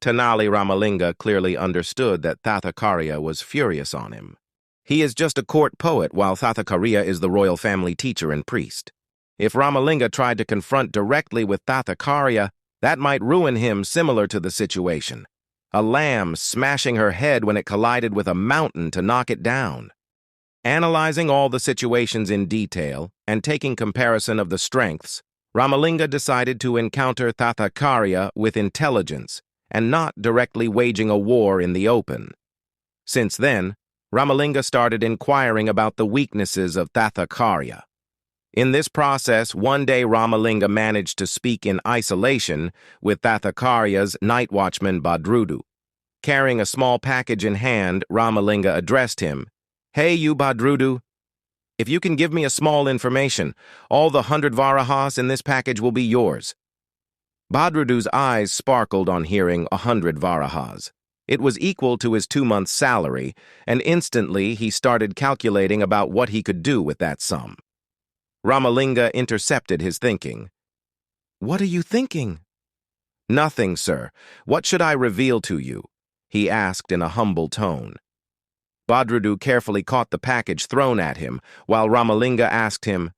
Tenali Ramalinga clearly understood that Thathakarya was furious on him. He is just a court poet, while Thathakarya is the royal family teacher and priest. If Ramalinga tried to confront directly with Thathakarya, that might ruin him, similar to the situation. A lamb smashing her head when it collided with a mountain to knock it down. Analyzing all the situations in detail and taking comparison of the strengths, Ramalinga decided to encounter Thathakarya with intelligence and not directly waging a war in the open. Since then, Ramalinga started inquiring about the weaknesses of Thathakarya. In this process, one day Ramalinga managed to speak in isolation with Thathakarya's night watchman Badrudu. Carrying a small package in hand, Ramalinga addressed him. "Hey, you Badrudu, if you can give me a small information, all the 100 varahas in this package will be yours." Badrudu's eyes sparkled on hearing 100 varahas. It was equal to his 2 months' salary, and instantly he started calculating about what he could do with that sum. Ramalinga intercepted his thinking. "What are you thinking?" "Nothing, sir. What should I reveal to you?" he asked in a humble tone. Badrudu carefully caught the package thrown at him, while Ramalinga asked him,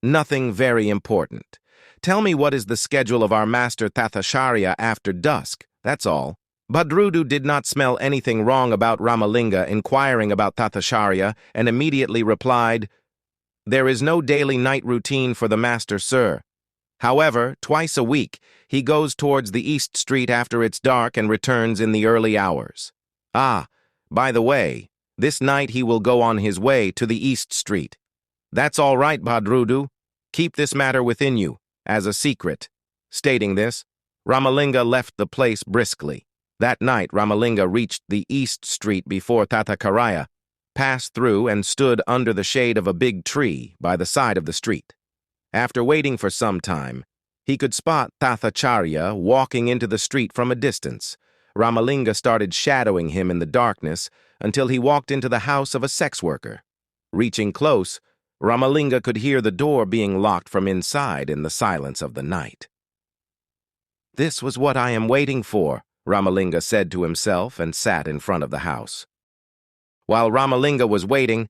"Nothing very important. Tell me what is the schedule of our master Thathakarya after dusk, that's all." Badrudu did not smell anything wrong about Ramalinga inquiring about Thathakarya and immediately replied, "There is no daily night routine for the master, sir. However, twice a week, he goes towards the East Street after it's dark and returns in the early hours. Ah, by the way, this night he will go on his way to the East Street. That's all right, Badrudu. Keep this matter within you, as a secret." Stating this, Ramalinga left the place briskly. That night, Ramalinga reached the East Street before Thathakarya, passed through and stood under the shade of a big tree by the side of the street. After waiting for some time, he could spot Thathakarya walking into the street from a distance. Ramalinga started shadowing him in the darkness until he walked into the house of a sex worker. Reaching close, Ramalinga could hear the door being locked from inside in the silence of the night. "This was what I am waiting for," Ramalinga said to himself and sat in front of the house. While Ramalinga was waiting,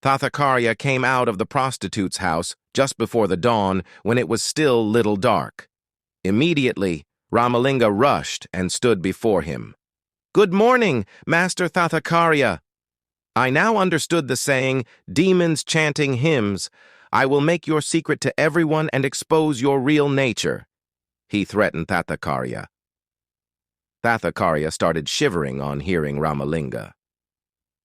Thathakarya came out of the prostitute's house just before the dawn when it was still little dark. Immediately, Ramalinga rushed and stood before him. "Good morning, Master Thathakarya. I now understood the saying, 'Demons chanting hymns.' I will make your secret to everyone and expose your real nature," he threatened Thathakarya. Thathakarya started shivering on hearing Ramalinga.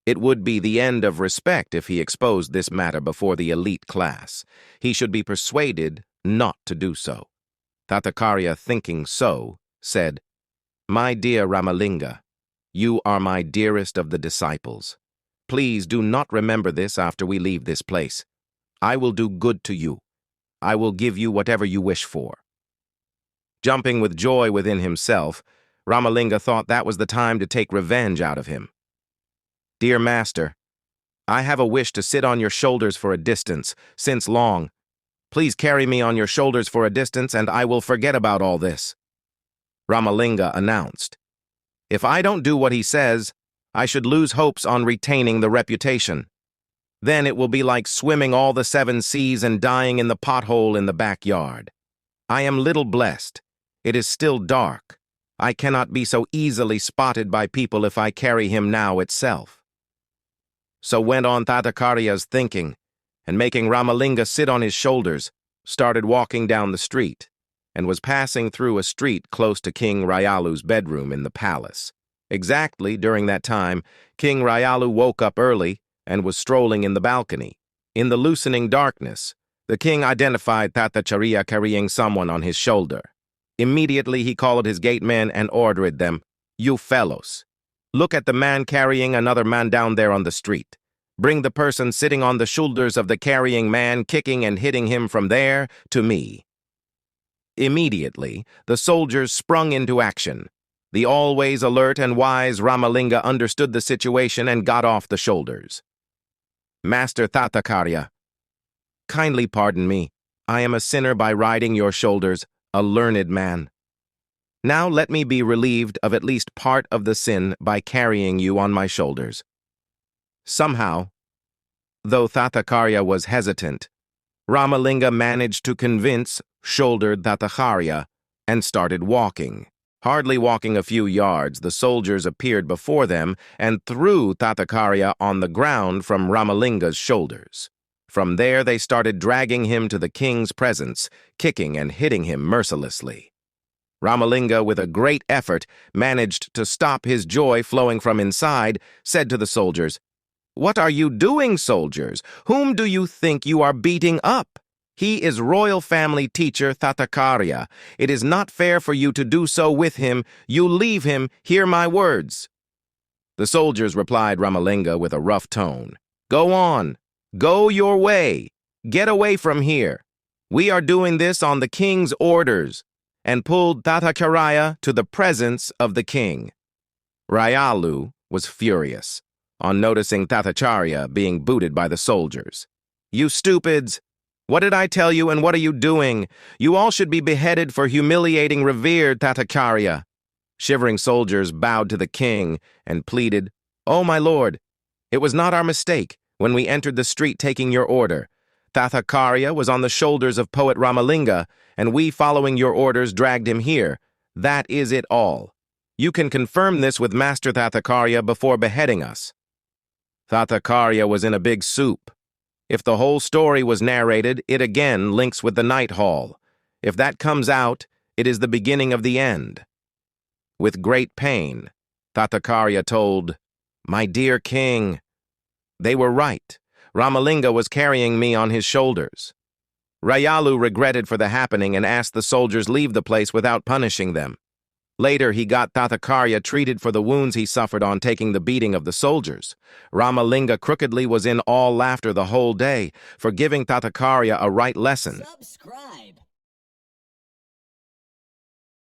It would be the end of respect if he exposed this matter before the elite class. He should be persuaded not to do so. Thathakarya, thinking so, said, "My dear Ramalinga, you are my dearest of the disciples. Please do not remember this after we leave this place. I will do good to you. I will give you whatever you wish for." Jumping with joy within himself, Ramalinga thought that was the time to take revenge out of him. "Dear master, I have a wish to sit on your shoulders for a distance, since long. Please carry me on your shoulders for a distance and I will forget about all this," Ramalinga announced. "If I don't do what he says, I should lose hopes on retaining the reputation. Then it will be like swimming all the 7 seas and dying in the pothole in the backyard. I am little blessed. It is still dark. I cannot be so easily spotted by people if I carry him now itself." So went on Thathakarya's thinking, and making Ramalinga sit on his shoulders, started walking down the street, and was passing through a street close to King Ryalu's bedroom in the palace. Exactly during that time, King Ryalu woke up early and was strolling in the balcony. In the loosening darkness, the king identified Thathakarya carrying someone on his shoulder. Immediately he called his gatemen and ordered them, "You fellows, look at the man carrying another man down there on the street. Bring the person sitting on the shoulders of the carrying man, kicking and hitting him from there, to me." Immediately, the soldiers sprung into action. The always alert and wise Ramalinga understood the situation and got off the shoulders. "Master Thathakarya, kindly pardon me. I am a sinner by riding your shoulders, a learned man. Now let me be relieved of at least part of the sin by carrying you on my shoulders. Somehow, though Tathakarya was hesitant, Ramalinga managed to shouldered Tathakarya, and started walking. Hardly walking a few yards, the soldiers appeared before them and threw Tathakarya on the ground from Ramalinga's shoulders. From there, they started dragging him to the king's presence, kicking and hitting him mercilessly. Ramalinga, with a great effort, managed to stop his joy flowing from inside, said to the soldiers, "What are you doing, soldiers? Whom do you think you are beating up? He is royal family teacher Tathakarya. It is not fair for you to do so with him. You leave him. Hear my words." The soldiers replied Ramalinga with a rough tone, "Go on. Go your way. Get away from here. We are doing this on the king's orders," and pulled Tathakarya to the presence of the king. Rayalu was furious on noticing Tathakarya being booted by the soldiers. "You stupids! What did I tell you, and what are you doing? You all should be beheaded for humiliating revered Tathakarya." Shivering soldiers bowed to the king and pleaded, "Oh, my lord, it was not our mistake when we entered the street taking your order. Tathakarya was on the shoulders of poet Ramalinga, and we, following your orders, dragged him here. That is it all. You can confirm this with Master Tathakarya before beheading us." Tathakarya was in a big soup. If the whole story was narrated, it again links with the night hall. If that comes out, it is the beginning of the end. With great pain, Tathakarya told, "My dear king, they were right. Ramalinga was carrying me on his shoulders." Rayalu regretted for the happening and asked the soldiers leave the place without punishing them. Later, he got Tathakarya treated for the wounds he suffered on taking the beating of the soldiers. Ramalinga crookedly was in all laughter the whole day for giving Tathakarya a right lesson. Subscribe.